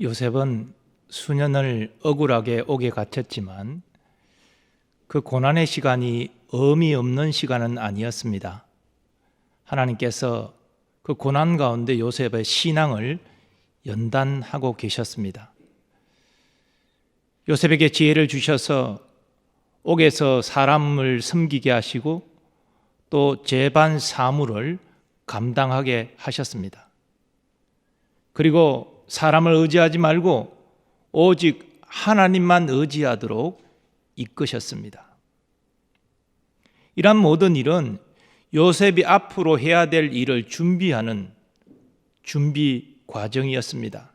요셉은 수년을 억울하게 옥에 갇혔지만 그 고난의 시간이 의미 없는 시간은 아니었습니다. 하나님께서 그 고난 가운데 요셉의 신앙을 연단하고 계셨습니다. 요셉에게 지혜를 주셔서 옥에서 사람을 섬기게 하시고 또 제반 사무를 감당하게 하셨습니다. 그리고 사람을 의지하지 말고 오직 하나님만 의지하도록 이끄셨습니다. 이러한 모든 일은 요셉이 앞으로 해야 될 일을 준비하는 준비 과정이었습니다.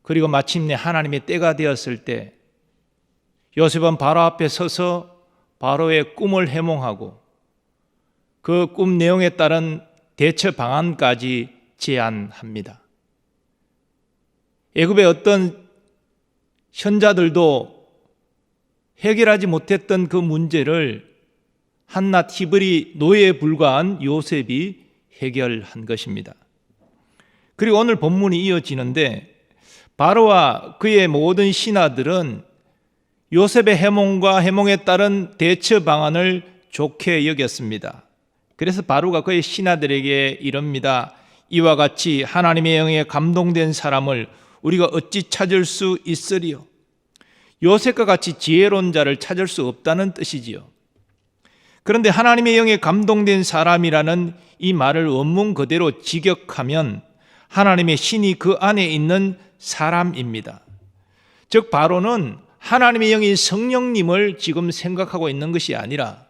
그리고 마침내 하나님의 때가 되었을 때 요셉은 바로 앞에 서서 바로의 꿈을 해몽하고 그 꿈 내용에 따른 대처 방안까지 제안합니다. 애굽의 어떤 현자들도 해결하지 못했던 그 문제를 한낱 히브리 노예에 불과한 요셉이 해결한 것입니다. 그리고 오늘 본문이 이어지는데 바로와 그의 모든 신하들은 요셉의 해몽과 해몽에 따른 대처 방안을 좋게 여겼습니다. 그래서 바로가 그의 신하들에게 이럽니다. 이와 같이 하나님의 영에 감동된 사람을 우리가 어찌 찾을 수 있으리요? 요셉과 같이 지혜로운 자를 찾을 수 없다는 뜻이지요. 그런데 하나님의 영에 감동된 사람이라는 이 말을 원문 그대로 직역하면 하나님의 신이 그 안에 있는 사람입니다. 즉 바로는 하나님의 영인 성령님을 지금 생각하고 있는 것이 아니라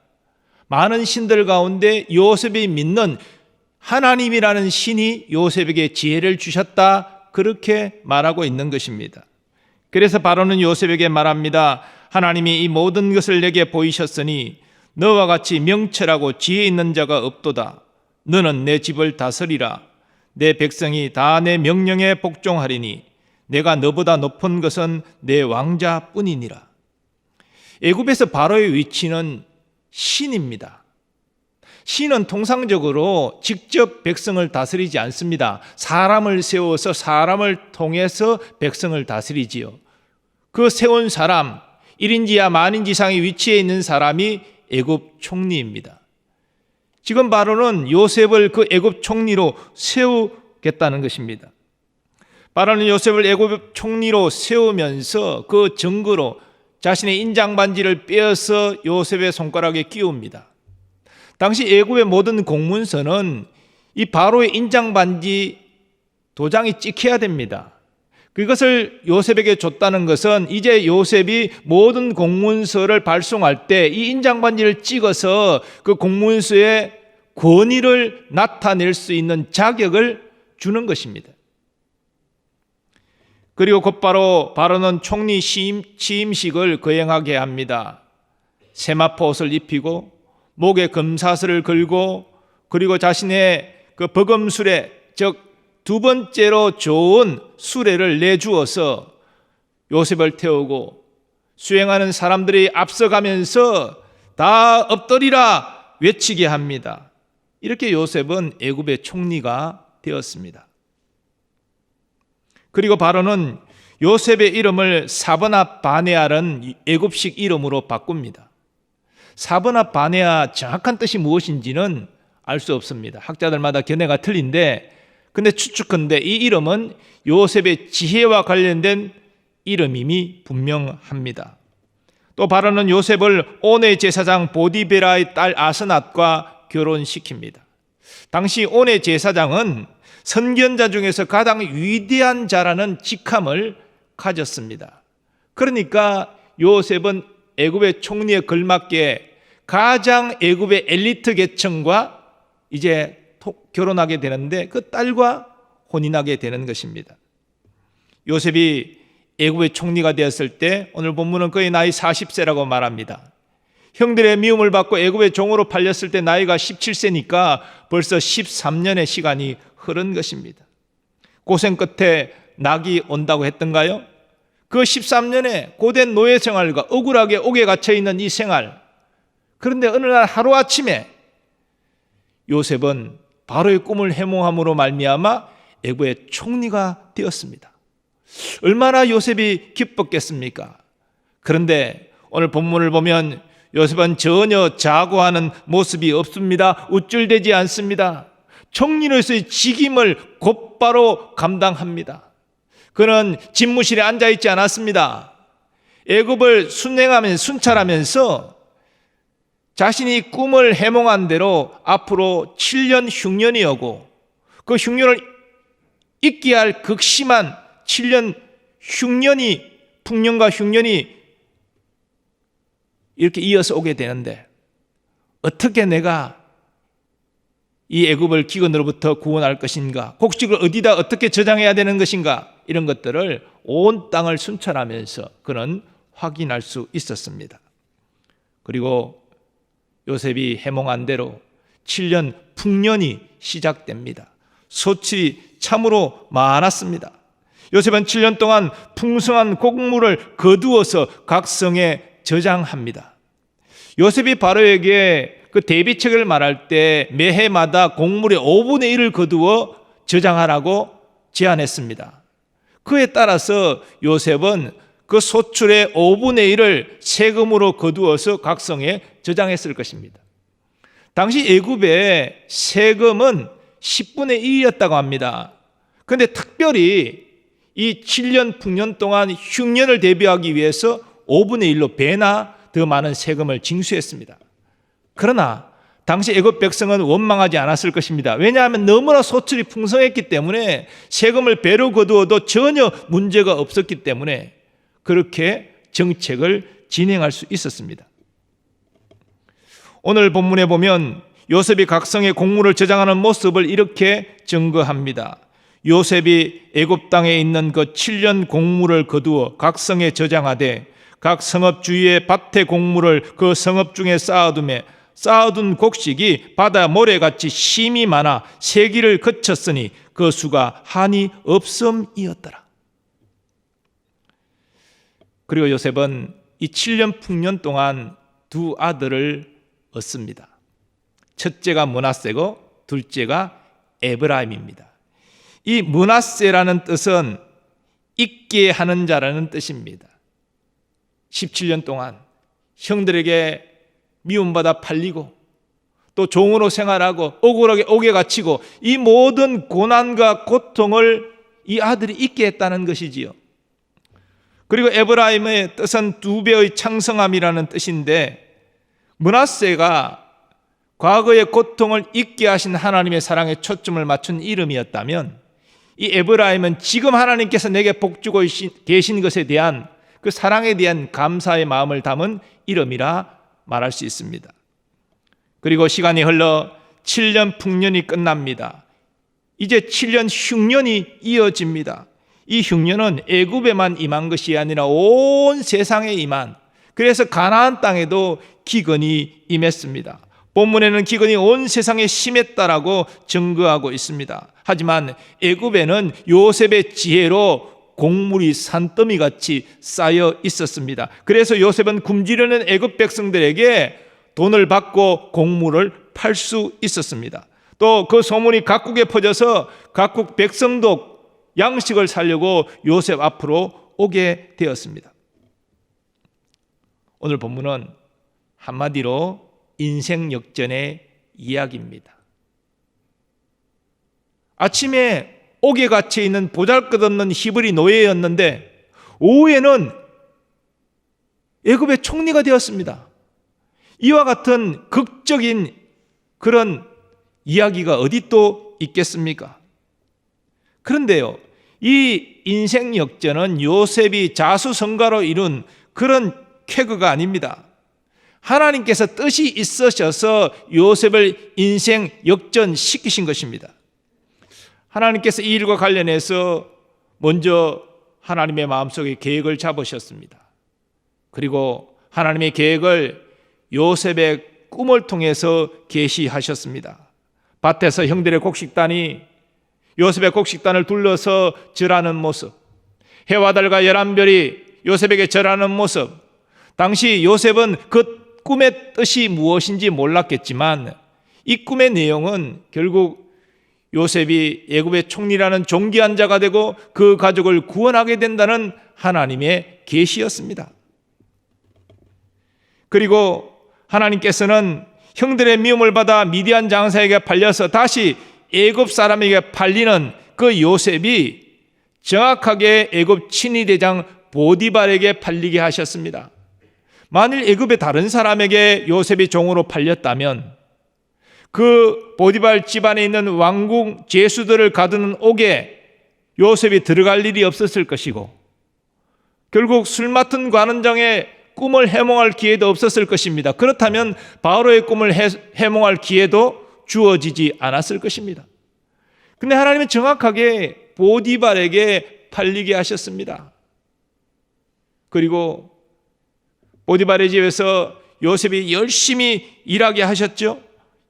많은 신들 가운데 요셉이 믿는 하나님이라는 신이 요셉에게 지혜를 주셨다, 그렇게 말하고 있는 것입니다. 그래서 바로는 요셉에게 말합니다. 하나님이 이 모든 것을 내게 보이셨으니 너와 같이 명철하고 지혜 있는 자가 없도다. 너는 내 집을 다스리라. 내 백성이 다 내 명령에 복종하리니 내가 너보다 높은 것은 내 왕자뿐이니라. 애굽에서 바로의 위치는 신입니다. 신은 통상적으로 직접 백성을 다스리지 않습니다. 사람을 세워서 사람을 통해서 백성을 다스리지요. 그 세운 사람, 1인지야 만인지상의 위치에 있는 사람이 애굽 총리입니다. 지금 바로는 요셉을 그 애굽 총리로 세우겠다는 것입니다. 바로는 요셉을 애굽 총리로 세우면서 그 증거로 자신의 인장반지를 빼어서 요셉의 손가락에 끼웁니다. 당시 애굽의 모든 공문서는 이 바로의 인장반지 도장이 찍혀야 됩니다. 그것을 요셉에게 줬다는 것은 이제 요셉이 모든 공문서를 발송할 때 이 인장반지를 찍어서 그 공문서의 권위를 나타낼 수 있는 자격을 주는 것입니다. 그리고 곧바로 바로는 총리 취임식을 거행하게 합니다. 세마포 옷을 입히고 목에 금사슬을 걸고 그리고 자신의 그 버금수레, 즉 두 번째로 좋은 수레를 내주어서 요셉을 태우고 수행하는 사람들이 앞서가면서 다 엎드리라 외치게 합니다. 이렇게 요셉은 애굽의 총리가 되었습니다. 그리고 바로는 요셉의 이름을 사브나 바네아라는 애굽식 이름으로 바꿉니다. 사브나 바네아 정확한 뜻이 무엇인지는 알 수 없습니다. 학자들마다 견해가 틀린데 근데 추측컨대 이 이름은 요셉의 지혜와 관련된 이름임이 분명합니다. 또 바로는 요셉을 온의 제사장 보디베라의 딸 아스낫과 결혼시킵니다. 당시 온의 제사장은 선견자 중에서 가장 위대한 자라는 직함을 가졌습니다. 그러니까 요셉은 애굽의 총리에 걸맞게 가장 애굽의 엘리트 계층과 이제 결혼하게 되는데 그 딸과 혼인하게 되는 것입니다. 요셉이 애굽의 총리가 되었을 때 오늘 본문은 그의 나이 40세라고 말합니다. 형들의 미움을 받고 애굽의 종으로 팔렸을 때 나이가 17세니까 벌써 13년의 시간이 흐른 것입니다. 고생 끝에 낙이 온다고 했던가요? 그 13년의 고된 노예 생활과 억울하게 옥에 갇혀있는 이 생활, 그런데 어느 날 하루아침에 요셉은 바로의 꿈을 해몽함으로 말미암아 애굽의 총리가 되었습니다. 얼마나 요셉이 기뻤겠습니까? 그런데 오늘 본문을 보면 요셉은 전혀 자고하는 모습이 없습니다. 우쭐대지 않습니다. 총리로서의 직임을 곧바로 감당합니다. 그는 집무실에 앉아있지 않았습니다. 애굽을 순찰하면서 자신이 꿈을 해몽한 대로 앞으로 7년 흉년이 오고 그 흉년을 잊게 할 극심한 7년 흉년이, 풍년과 흉년이 이렇게 이어서 오게 되는데 어떻게 내가 이 애굽을 기근으로부터 구원할 것인가, 곡식을 어디다 어떻게 저장해야 되는 것인가, 이런 것들을 온 땅을 순찰하면서 그는 확인할 수 있었습니다. 그리고 요셉이 해몽한 대로 7년 풍년이 시작됩니다. 소출이 참으로 많았습니다. 요셉은 7년 동안 풍성한 곡물을 거두어서 각 성에 저장합니다. 요셉이 바로에게 그 대비책을 말할 때 매해마다 곡물의 5분의 1을 거두어 저장하라고 제안했습니다. 그에 따라서 요셉은 그 소출의 5분의 1을 세금으로 거두어서 각 성에 저장했을 것입니다. 당시 애굽의 세금은 10분의 1이었다고 합니다. 그런데 특별히 이 7년 풍년 동안 흉년을 대비하기 위해서 5분의 1로 배나 더 많은 세금을 징수했습니다. 그러나 당시 애굽 백성은 원망하지 않았을 것입니다. 왜냐하면 너무나 소출이 풍성했기 때문에 세금을 배로 거두어도 전혀 문제가 없었기 때문에 그렇게 정책을 진행할 수 있었습니다. 오늘 본문에 보면 요셉이 각성의 곡물을 저장하는 모습을 이렇게 증거합니다. 요셉이 애굽 땅에 있는 그 7년 곡물을 거두어 각성에 저장하되 각 성읍 주위의 밭의 곡물을 그 성읍 중에 쌓아두매 쌓아둔 곡식이 바다 모래같이 심이 많아 세기를 거쳤으니 그 수가 한이 없음이었더라. 그리고 요셉은 이 7년 풍년 동안 두 아들을 얻습니다. 첫째가 므낫세고 둘째가 에브라임입니다. 이 므낫세라는 뜻은 잊게 하는 자라는 뜻입니다. 17년 동안 형들에게 미움받아 팔리고 또 종으로 생활하고 억울하게 옥에 갇히고 이 모든 고난과 고통을 이 아들이 잊게 했다는 것이지요. 그리고 에브라임의 뜻은 두 배의 창성함이라는 뜻인데 므낫세가 과거의 고통을 잊게 하신 하나님의 사랑에 초점을 맞춘 이름이었다면 이 에브라임은 지금 하나님께서 내게 복 주고 계신 것에 대한 그 사랑에 대한 감사의 마음을 담은 이름이라 말할 수 있습니다. 그리고 시간이 흘러 7년 풍년이 끝납니다. 이제 7년 흉년이 이어집니다. 이 흉년은 애굽에만 임한 것이 아니라 온 세상에 임한, 그래서 가나안 땅에도 기근이 임했습니다. 본문에는 기근이 온 세상에 심했다라고 증거하고 있습니다. 하지만 애굽에는 요셉의 지혜로 곡물이 산더미같이 쌓여 있었습니다. 그래서 요셉은 굶주려는 애굽 백성들에게 돈을 받고 곡물을 팔 수 있었습니다. 또 그 소문이 각국에 퍼져서 각국 백성도 양식을 살려고 요셉 앞으로 오게 되었습니다. 오늘 본문은 한마디로 인생 역전의 이야기입니다. 아침에 옥에 갇혀 있는 보잘것없는 히브리 노예였는데 오후에는 애굽의 총리가 되었습니다. 이와 같은 극적인 그런 이야기가 어디 또 있겠습니까? 그런데요, 이 인생 역전은 요셉이 자수성가로 이룬 그런 쾌거가 아닙니다. 하나님께서 뜻이 있으셔서 요셉을 인생 역전시키신 것입니다. 하나님께서 이 일과 관련해서 먼저 하나님의 마음속에 계획을 잡으셨습니다. 그리고 하나님의 계획을 요셉의 꿈을 통해서 계시하셨습니다. 밭에서 형들의 곡식단이 요셉의 곡식단을 둘러서 절하는 모습, 해와 달과 11별이 요셉에게 절하는 모습, 당시 요셉은 그 꿈의 뜻이 무엇인지 몰랐겠지만 이 꿈의 내용은 결국 요셉이 애굽의 총리라는 존귀한 자가 되고 그 가족을 구원하게 된다는 하나님의 계시였습니다. 그리고 하나님께서는 형들의 미움을 받아 미디안 장사에게 팔려서 다시 애굽 사람에게 팔리는 그 요셉이 정확하게 애굽 친위대장 보디발에게 팔리게 하셨습니다. 만일 애굽의 다른 사람에게 요셉이 종으로 팔렸다면 그 보디발 집안에 있는 왕궁 제수들을 가두는 옥에 요셉이 들어갈 일이 없었을 것이고 결국 술 맡은 관원장의 꿈을 해몽할 기회도 없었을 것입니다. 그렇다면 바로의 꿈을 해몽할 기회도 주어지지 않았을 것입니다. 근데 하나님은 정확하게 보디발에게 팔리게 하셨습니다. 그리고 보디발의 집에서 요셉이 열심히 일하게 하셨죠.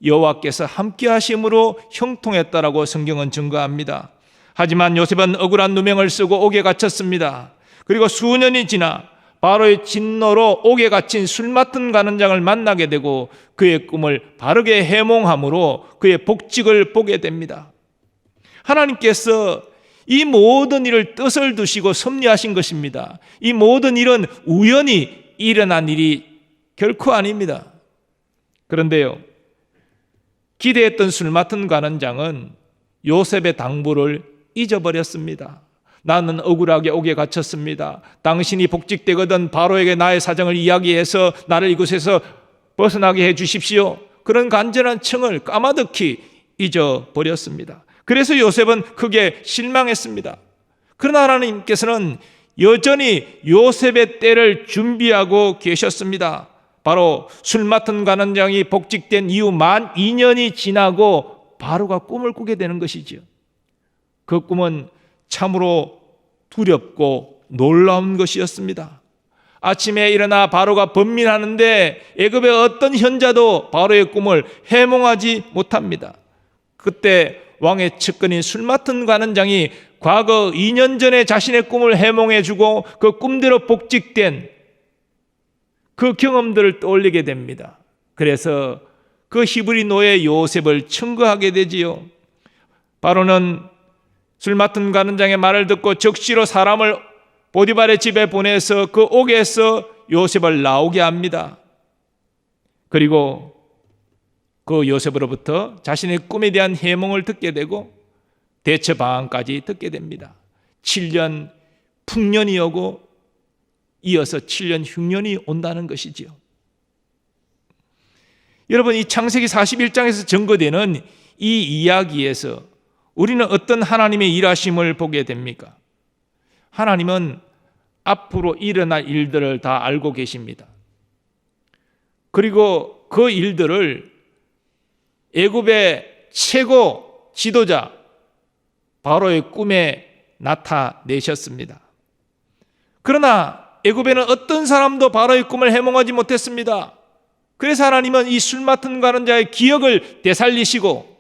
여호와께서 함께 하심으로 형통했다라고 성경은 증거합니다. 하지만 요셉은 억울한 누명을 쓰고 옥에 갇혔습니다. 그리고 수년이 지나 바로의 진노로 옥에 갇힌 술 맡은 관원장을 만나게 되고 그의 꿈을 바르게 해몽함으로 그의 복직을 보게 됩니다. 하나님께서 이 모든 일을 뜻을 두시고 섭리하신 것입니다. 이 모든 일은 우연히 일어난 일이 결코 아닙니다. 그런데요, 기대했던 술 맡은 관원장은 요셉의 당부를 잊어버렸습니다. 나는 억울하게 옥에 갇혔습니다. 당신이 복직되거든 바로에게 나의 사정을 이야기해서 나를 이곳에서 벗어나게 해 주십시오. 그런 간절한 청을 까마득히 잊어버렸습니다. 그래서 요셉은 크게 실망했습니다. 그러나 하나님께서는 여전히 요셉의 때를 준비하고 계셨습니다. 바로 술 맡은 관원장이 복직된 이후 만 2년이 지나고 바로가 꿈을 꾸게 되는 것이죠. 그 꿈은 참으로 두렵고 놀라운 것이었습니다. 아침에 일어나 바로가 번민하는데 애굽의 어떤 현자도 바로의 꿈을 해몽하지 못합니다. 그때 왕의 측근인 술 맡은 관원장이 과거 2년 전에 자신의 꿈을 해몽해주고 그 꿈대로 복직된 그 경험들을 떠올리게 됩니다. 그래서 그 히브리 노예 요셉을 청구하게 되지요. 바로는 술 맡은 관원장의 말을 듣고 적시로 사람을 보디발의 집에 보내서 그 옥에서 요셉을 나오게 합니다. 그리고 그 요셉으로부터 자신의 꿈에 대한 해몽을 듣게 되고 대처 방안까지 듣게 됩니다. 7년 풍년이 오고 이어서 7년 흉년이 온다는 것이지요. 여러분, 이 창세기 41장에서 증거되는 이 이야기에서 우리는 어떤 하나님의 일하심을 보게 됩니까? 하나님은 앞으로 일어날 일들을 다 알고 계십니다. 그리고 그 일들을 애굽의 최고 지도자 바로의 꿈에 나타내셨습니다. 그러나 애굽에는 어떤 사람도 바로의 꿈을 해몽하지 못했습니다. 그래서 하나님은 이 술 맡은 관원자의 기억을 되살리시고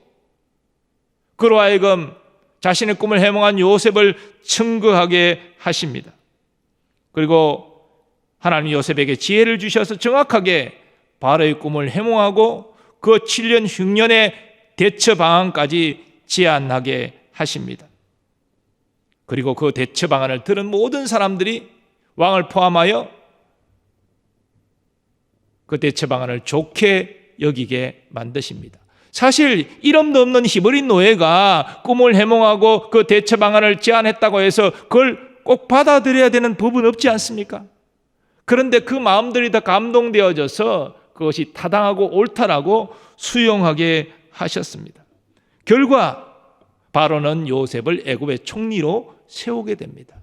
그로 하여금 자신의 꿈을 해몽한 요셉을 청구하게 하십니다. 그리고 하나님 요셉에게 지혜를 주셔서 정확하게 바로의 꿈을 해몽하고 그 7년 흉년의 대처 방안까지 제안하게 하십니다. 그리고 그 대처 방안을 들은 모든 사람들이 왕을 포함하여 그 대처 방안을 좋게 여기게 만드십니다. 사실 이름도 없는 히브리 노예가 꿈을 해몽하고 그 대처 방안을 제안했다고 해서 그걸 꼭 받아들여야 되는 법은 없지 않습니까? 그런데 그 마음들이 다 감동되어져서 그것이 타당하고 옳다라고 수용하게 하셨습니다. 결과 바로는 요셉을 애굽의 총리로 세우게 됩니다.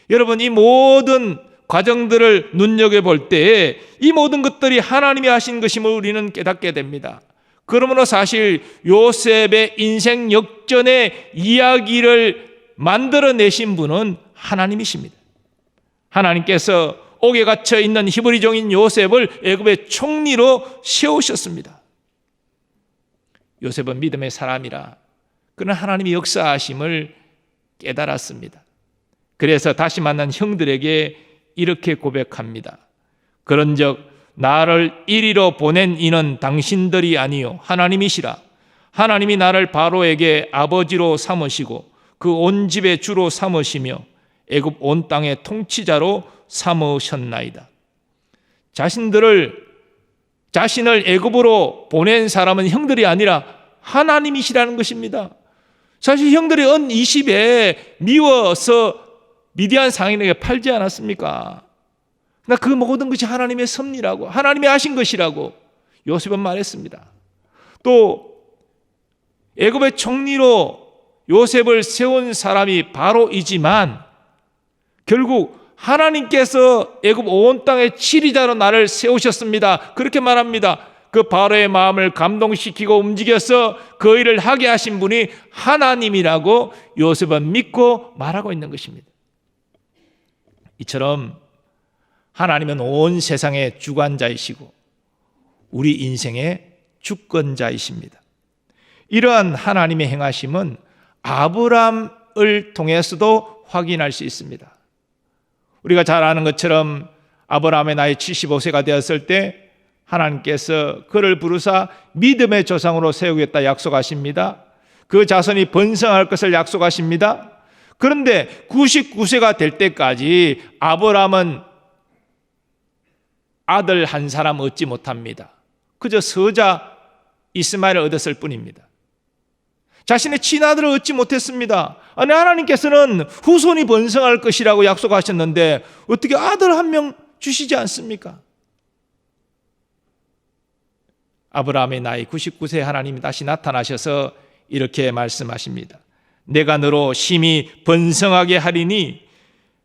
여러분, 이 모든 과정들을 눈여겨볼 때 이 모든 것들이 하나님이 하신 것임을 우리는 깨닫게 됩니다. 그러므로 사실 요셉의 인생 역전의 이야기를 만들어내신 분은 하나님이십니다. 하나님께서 옥에 갇혀 있는 히브리 종인 요셉을 애굽의 총리로 세우셨습니다. 요셉은 믿음의 사람이라 그는 하나님의 역사하심을 깨달았습니다. 그래서 다시 만난 형들에게 이렇게 고백합니다. 그런즉 나를 이리로 보낸 이는 당신들이 아니요 하나님이시라. 하나님이 나를 바로에게 아버지로 삼으시고 그 온 집의 주로 삼으시며 애굽 온 땅의 통치자로 삼으셨나이다. 자신을 애굽으로 보낸 사람은 형들이 아니라 하나님이시라는 것입니다. 사실 형들이 은 20에 미워서 미디안 상인에게 팔지 않았습니까? 그러나 그 모든 것이 하나님의 섭리라고, 하나님이 하신 것이라고 요셉은 말했습니다. 또 애굽의 총리로 요셉을 세운 사람이 바로이지만 결국 하나님께서 애굽 온 땅의 치리자로 나를 세우셨습니다. 그렇게 말합니다. 그 바로의 마음을 감동시키고 움직여서 그 일을 하게 하신 분이 하나님이라고 요셉은 믿고 말하고 있는 것입니다. 이처럼 하나님은 온 세상의 주관자이시고 우리 인생의 주권자이십니다. 이러한 하나님의 행하심은 아브람을 통해서도 확인할 수 있습니다. 우리가 잘 아는 것처럼 아브라함의 나이 75세가 되었을 때 하나님께서 그를 부르사 믿음의 조상으로 세우겠다 약속하십니다. 그 자손이 번성할 것을 약속하십니다. 그런데 99세가 될 때까지 아브라함은 아들 한 사람 얻지 못합니다. 그저 서자 이스마엘을 얻었을 뿐입니다. 자신의 친아들을 얻지 못했습니다. 아니, 하나님께서는 후손이 번성할 것이라고 약속하셨는데 어떻게 아들 한 명 주시지 않습니까? 아브라함의 나이 99세 하나님이 다시 나타나셔서 이렇게 말씀하십니다. 내가 너로 심히 번성하게 하리니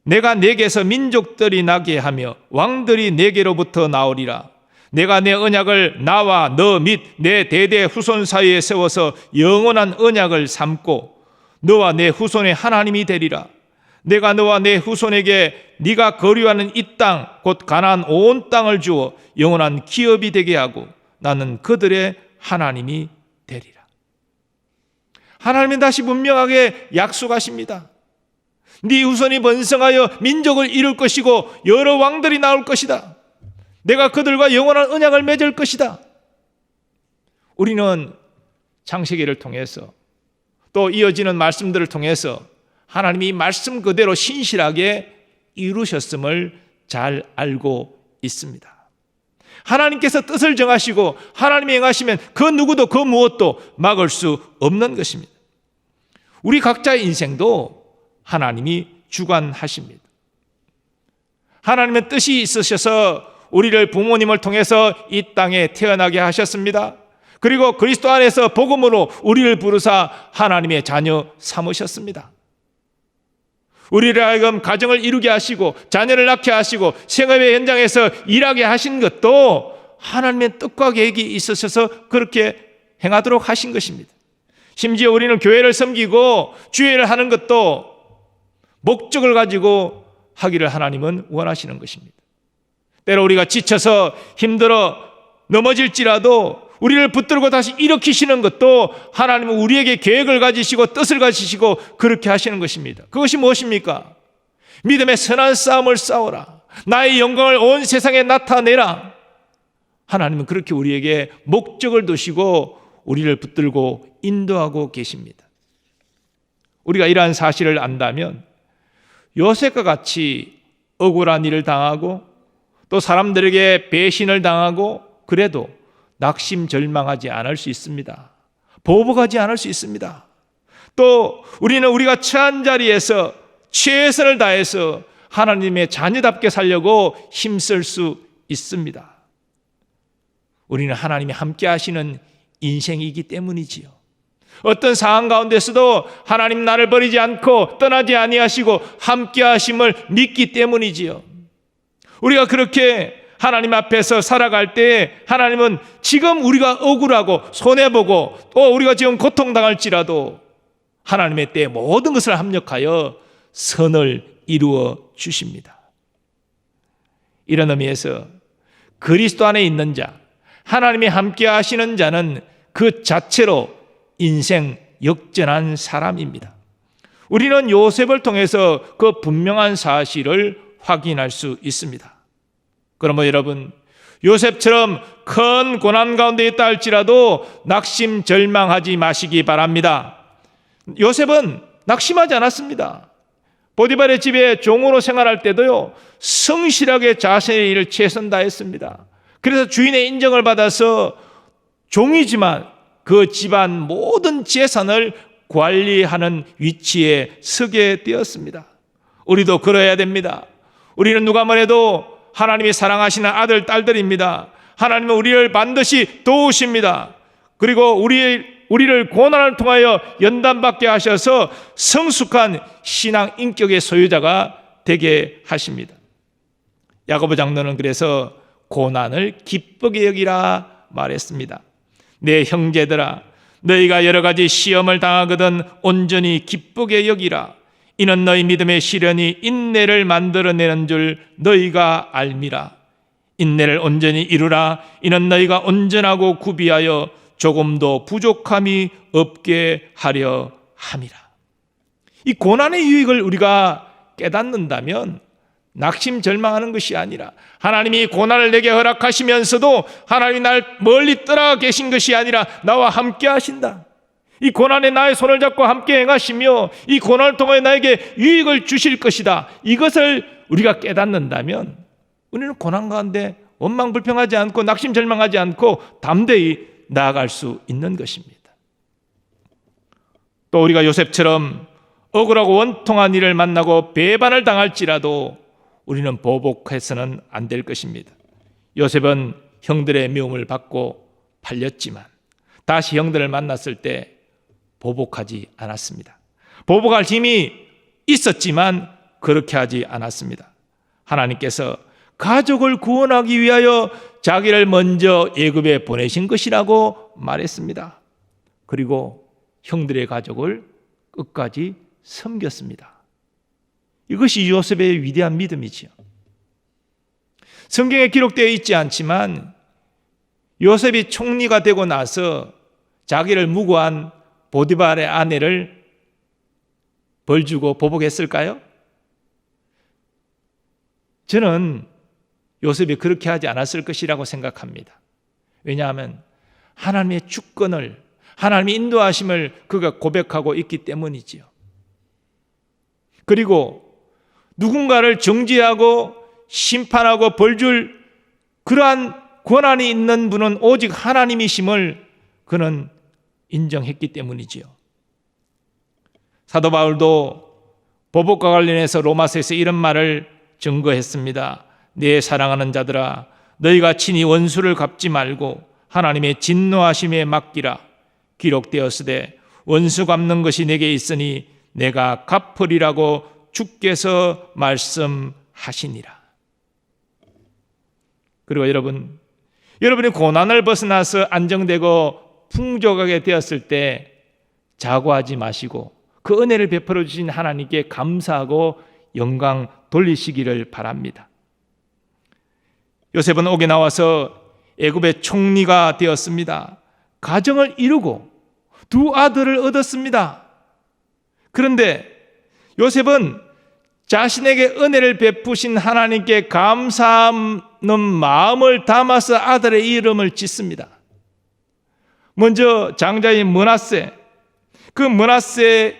내가 내게서 민족들이 나게 하며 왕들이 내게로부터 나오리라. 내가 내 언약을 나와 너 및 내 대대 후손 사이에 세워서 영원한 언약을 삼고 너와 내 후손의 하나님이 되리라. 내가 너와 내 후손에게 네가 거류하는 이 땅 곧 가나안 온 땅을 주어 영원한 기업이 되게 하고 나는 그들의 하나님이 되리라. 하나님은 다시 분명하게 약속하십니다. 네 후손이 번성하여 민족을 이룰 것이고 여러 왕들이 나올 것이다. 내가 그들과 영원한 언약을 맺을 것이다. 우리는 창세기를 통해서 또 이어지는 말씀들을 통해서 하나님이 말씀 그대로 신실하게 이루셨음을 잘 알고 있습니다. 하나님께서 뜻을 정하시고 하나님이 행하시면 그 누구도 그 무엇도 막을 수 없는 것입니다. 우리 각자의 인생도 하나님이 주관하십니다. 하나님의 뜻이 있으셔서 우리를 부모님을 통해서 이 땅에 태어나게 하셨습니다. 그리고 그리스도 안에서 복음으로 우리를 부르사 하나님의 자녀 삼으셨습니다. 우리를 하여금 가정을 이루게 하시고 자녀를 낳게 하시고 생업의 현장에서 일하게 하신 것도 하나님의 뜻과 계획이 있으셔서 그렇게 행하도록 하신 것입니다. 심지어 우리는 교회를 섬기고 주일을 하는 것도 목적을 가지고 하기를 하나님은 원하시는 것입니다. 때로 우리가 지쳐서 힘들어 넘어질지라도 우리를 붙들고 다시 일으키시는 것도 하나님은 우리에게 계획을 가지시고 뜻을 가지시고 그렇게 하시는 것입니다. 그것이 무엇입니까? 믿음의 선한 싸움을 싸워라. 나의 영광을 온 세상에 나타내라. 하나님은 그렇게 우리에게 목적을 두시고 우리를 붙들고 인도하고 계십니다. 우리가 이러한 사실을 안다면 요셉과 같이 억울한 일을 당하고 또 사람들에게 배신을 당하고 그래도 낙심절망하지 않을 수 있습니다. 보복하지 않을 수 있습니다. 또 우리는 우리가 처한 자리에서 최선을 다해서 하나님의 자녀답게 살려고 힘쓸 수 있습니다. 우리는 하나님이 함께 하시는 인생이기 때문이지요. 어떤 상황 가운데서도 하나님 나를 버리지 않고 떠나지 아니하시고 함께 하심을 믿기 때문이지요. 우리가 그렇게 하나님 앞에서 살아갈 때 하나님은 지금 우리가 억울하고 손해보고 또 우리가 지금 고통당할지라도 하나님의 때에 모든 것을 합력하여 선을 이루어 주십니다. 이런 의미에서 그리스도 안에 있는 자, 하나님이 함께 하시는 자는 그 자체로 인생 역전한 사람입니다. 우리는 요셉을 통해서 그 분명한 사실을 확인할 수 있습니다. 그러므로 여러분, 요셉처럼 큰 고난 가운데 있다 할지라도 낙심절망하지 마시기 바랍니다. 요셉은 낙심하지 않았습니다. 보디발의 집에 종으로 생활할 때도요, 성실하게 자신의 일을 최선 다했습니다. 그래서 주인의 인정을 받아서 종이지만 그 집안 모든 재산을 관리하는 위치에 서게 되었습니다. 우리도 그러해야 됩니다. 우리는 누가 뭐래도 하나님이 사랑하시는 아들, 딸들입니다. 하나님은 우리를 반드시 도우십니다. 그리고 우리를 고난을 통하여 연단받게 하셔서 성숙한 신앙 인격의 소유자가 되게 하십니다. 야고보 장로는 그래서 고난을 기쁘게 여기라 말했습니다. 내 형제들아, 너희가 여러 가지 시험을 당하거든 온전히 기쁘게 여기라. 이는 너희 믿음의 시련이 인내를 만들어내는 줄 너희가 알미라. 인내를 온전히 이루라. 이는 너희가 온전하고 구비하여 조금도 부족함이 없게 하려 함이라. 이 고난의 유익을 우리가 깨닫는다면 낙심절망하는 것이 아니라, 하나님이 고난을 내게 허락하시면서도 하나님이 날 멀리 떠나 계신 것이 아니라 나와 함께 하신다. 이 고난에 나의 손을 잡고 함께 행하시며 이 고난을 통해 나에게 유익을 주실 것이다. 이것을 우리가 깨닫는다면 우리는 고난 가운데 원망불평하지 않고 낙심절망하지 않고 담대히 나아갈 수 있는 것입니다. 또 우리가 요셉처럼 억울하고 원통한 일을 만나고 배반을 당할지라도 우리는 보복해서는 안 될 것입니다. 요셉은 형들의 미움을 받고 팔렸지만 다시 형들을 만났을 때 보복하지 않았습니다. 보복할 힘이 있었지만 그렇게 하지 않았습니다. 하나님께서 가족을 구원하기 위하여 자기를 먼저 애굽에 보내신 것이라고 말했습니다. 그리고 형들의 가족을 끝까지 섬겼습니다. 이것이 요셉의 위대한 믿음이지요. 성경에 기록되어 있지 않지만 요셉이 총리가 되고 나서 자기를 무고한 보디발의 아내를 벌주고 보복했을까요? 저는 요셉이 그렇게 하지 않았을 것이라고 생각합니다. 왜냐하면 하나님의 주권을, 하나님의 인도하심을 그가 고백하고 있기 때문이지요. 그리고 누군가를 정죄하고 심판하고 벌줄 그러한 권한이 있는 분은 오직 하나님이심을 그는 인정했기 때문이지요. 사도 바울도 보복과 관련해서 로마서에서 이런 말을 증거했습니다. 내 사랑하는 자들아, 너희가 친히 원수를 갚지 말고 하나님의 진노하심에 맡기라. 기록되었으되 원수 갚는 것이 내게 있으니 내가 갚으리라고 주께서 말씀하시니라. 그리고 여러분이 고난을 벗어나서 안정되고 풍족하게 되었을 때 자고하지 마시고 그 은혜를 베풀어 주신 하나님께 감사하고 영광 돌리시기를 바랍니다. 요셉은 옥에 나와서 애굽의 총리가 되었습니다. 가정을 이루고 두 아들을 얻었습니다. 그런데 요셉은 자신에게 은혜를 베푸신 하나님께 감사하는 마음을 담아서 아들의 이름을 짓습니다. 먼저 장자인 므낫세, 그 므낫세의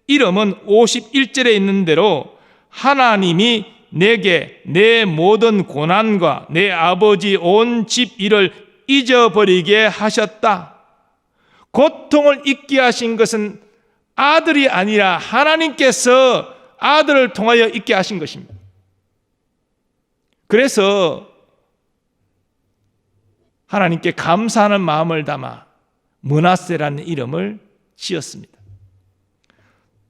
이름은 51절에 있는 대로 하나님이 내게 내 모든 고난과 내 아버지 온 집 일을 잊어버리게 하셨다. 고통을 잊게 하신 것은 아들이 아니라 하나님께서 아들을 통하여 잊게 하신 것입니다. 그래서 하나님께 감사하는 마음을 담아 므낫세라는 이름을 지었습니다.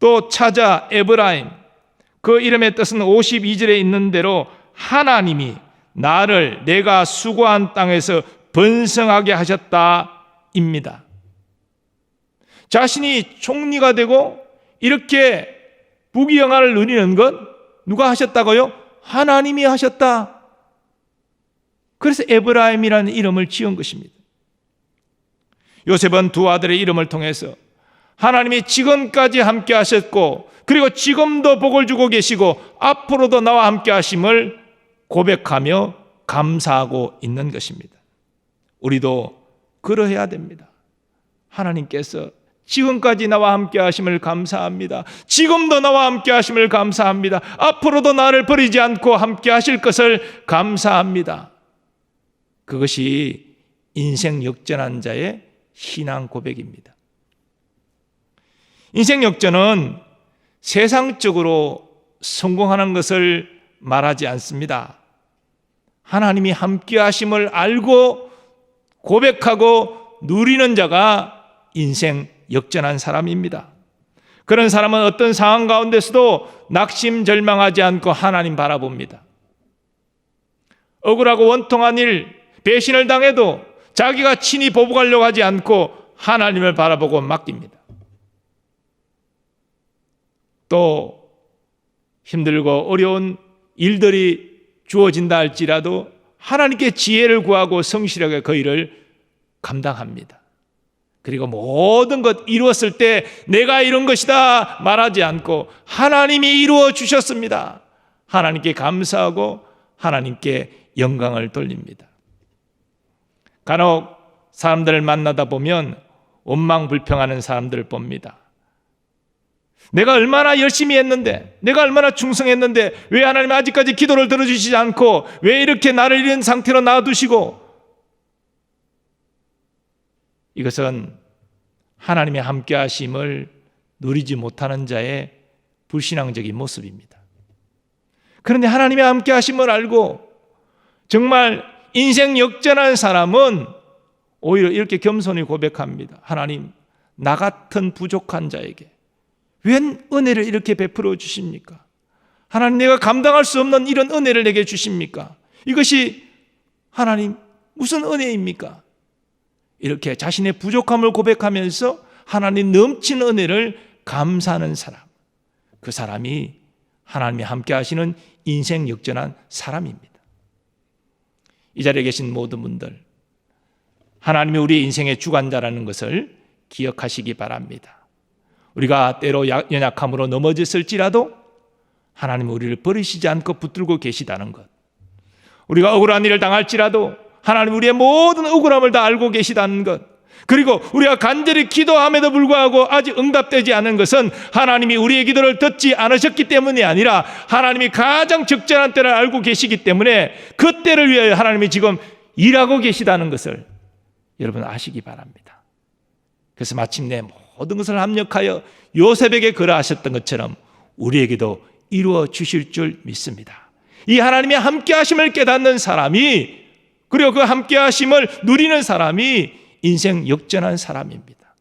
또 차자 에브라임, 그 이름의 뜻은 52절에 있는 대로 하나님이 나를 내가 수고한 땅에서 번성하게 하셨다입니다. 자신이 총리가 되고 이렇게 부귀영화를 누리는 건 누가 하셨다고요? 하나님이 하셨다. 그래서 에브라임이라는 이름을 지은 것입니다. 요셉은 두 아들의 이름을 통해서 하나님이 지금까지 함께 하셨고 그리고 지금도 복을 주고 계시고 앞으로도 나와 함께 하심을 고백하며 감사하고 있는 것입니다. 우리도 그러해야 됩니다. 하나님께서 지금까지 나와 함께 하심을 감사합니다. 지금도 나와 함께 하심을 감사합니다. 앞으로도 나를 버리지 않고 함께 하실 것을 감사합니다. 그것이 인생 역전한 자의 신앙 고백입니다. 인생 역전은 세상적으로 성공하는 것을 말하지 않습니다. 하나님이 함께 하심을 알고 고백하고 누리는 자가 인생 역전한 사람입니다. 그런 사람은 어떤 상황 가운데서도 낙심절망하지 않고 하나님 바라봅니다. 억울하고 원통한 일, 배신을 당해도 자기가 친히 보복하려고 하지 않고 하나님을 바라보고 맡깁니다. 또 힘들고 어려운 일들이 주어진다 할지라도 하나님께 지혜를 구하고 성실하게 그 일을 감당합니다. 그리고 모든 것 이루었을 때 내가 이룬 것이다 말하지 않고 하나님이 이루어 주셨습니다. 하나님께 감사하고 하나님께 영광을 돌립니다. 간혹 사람들을 만나다 보면 원망불평하는 사람들을 봅니다. 내가 얼마나 열심히 했는데, 내가 얼마나 충성했는데 왜 하나님 아직까지 기도를 들어주시지 않고 왜 이렇게 나를 이런 상태로 놔두시고, 이것은 하나님의 함께 하심을 누리지 못하는 자의 불신앙적인 모습입니다. 그런데 하나님의 함께 하심을 알고 정말 인생 역전한 사람은 오히려 이렇게 겸손히 고백합니다. 하나님, 나 같은 부족한 자에게 웬 은혜를 이렇게 베풀어 주십니까? 하나님, 내가 감당할 수 없는 이런 은혜를 내게 주십니까? 이것이 하나님 무슨 은혜입니까? 이렇게 자신의 부족함을 고백하면서 하나님 넘치는 은혜를 감사하는 사람, 그 사람이 하나님이 함께 하시는 인생 역전한 사람입니다. 이 자리에 계신 모든 분들, 하나님이 우리 인생의 주관자라는 것을 기억하시기 바랍니다. 우리가 때로 연약함으로 넘어졌을지라도 하나님은 우리를 버리시지 않고 붙들고 계시다는 것, 우리가 억울한 일을 당할지라도 하나님 우리의 모든 억울함을 다 알고 계시다는 것, 그리고 우리가 간절히 기도함에도 불구하고 아직 응답되지 않은 것은 하나님이 우리의 기도를 듣지 않으셨기 때문이 아니라 하나님이 가장 적절한 때를 알고 계시기 때문에 그 때를 위하여 하나님이 지금 일하고 계시다는 것을 여러분 아시기 바랍니다. 그래서 마침내 모든 것을 합력하여 요셉에게 그러하셨던 것처럼 우리에게도 이루어 주실 줄 믿습니다. 이 하나님의 함께 하심을 깨닫는 사람이, 그리고 그 함께 하심을 누리는 사람이 인생 역전한 사람입니다.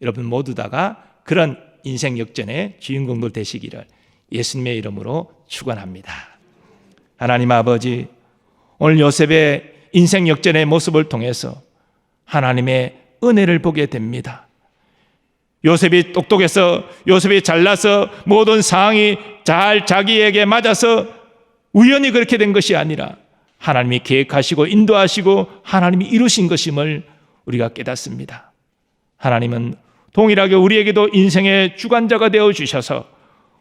여러분 모두 다가 그런 인생 역전의 주인공들 되시기를 예수님의 이름으로 축원합니다. 하나님 아버지, 오늘 요셉의 인생 역전의 모습을 통해서 하나님의 은혜를 보게 됩니다. 요셉이 똑똑해서, 요셉이 잘나서 모든 상황이 잘 자기에게 맞아서 우연히 그렇게 된 것이 아니라 하나님이 계획하시고 인도하시고 하나님이 이루신 것임을 우리가 깨닫습니다. 하나님은 동일하게 우리에게도 인생의 주관자가 되어주셔서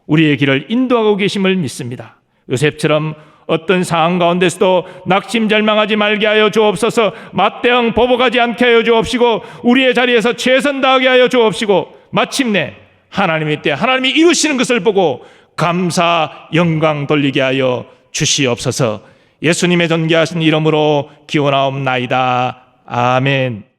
우리의 길을 인도하고 계심을 믿습니다. 요셉처럼 어떤 상황 가운데서도 낙심절망하지 말게 하여 주옵소서. 맞대응 보복하지 않게 하여 주옵시고 우리의 자리에서 최선 다하게 하여 주옵시고 마침내 하나님의 때 하나님이 이루시는 것을 보고 감사 영광 돌리게 하여 주시옵소서. 예수님의 존귀하신 이름으로 기원하옵나이다. 아멘.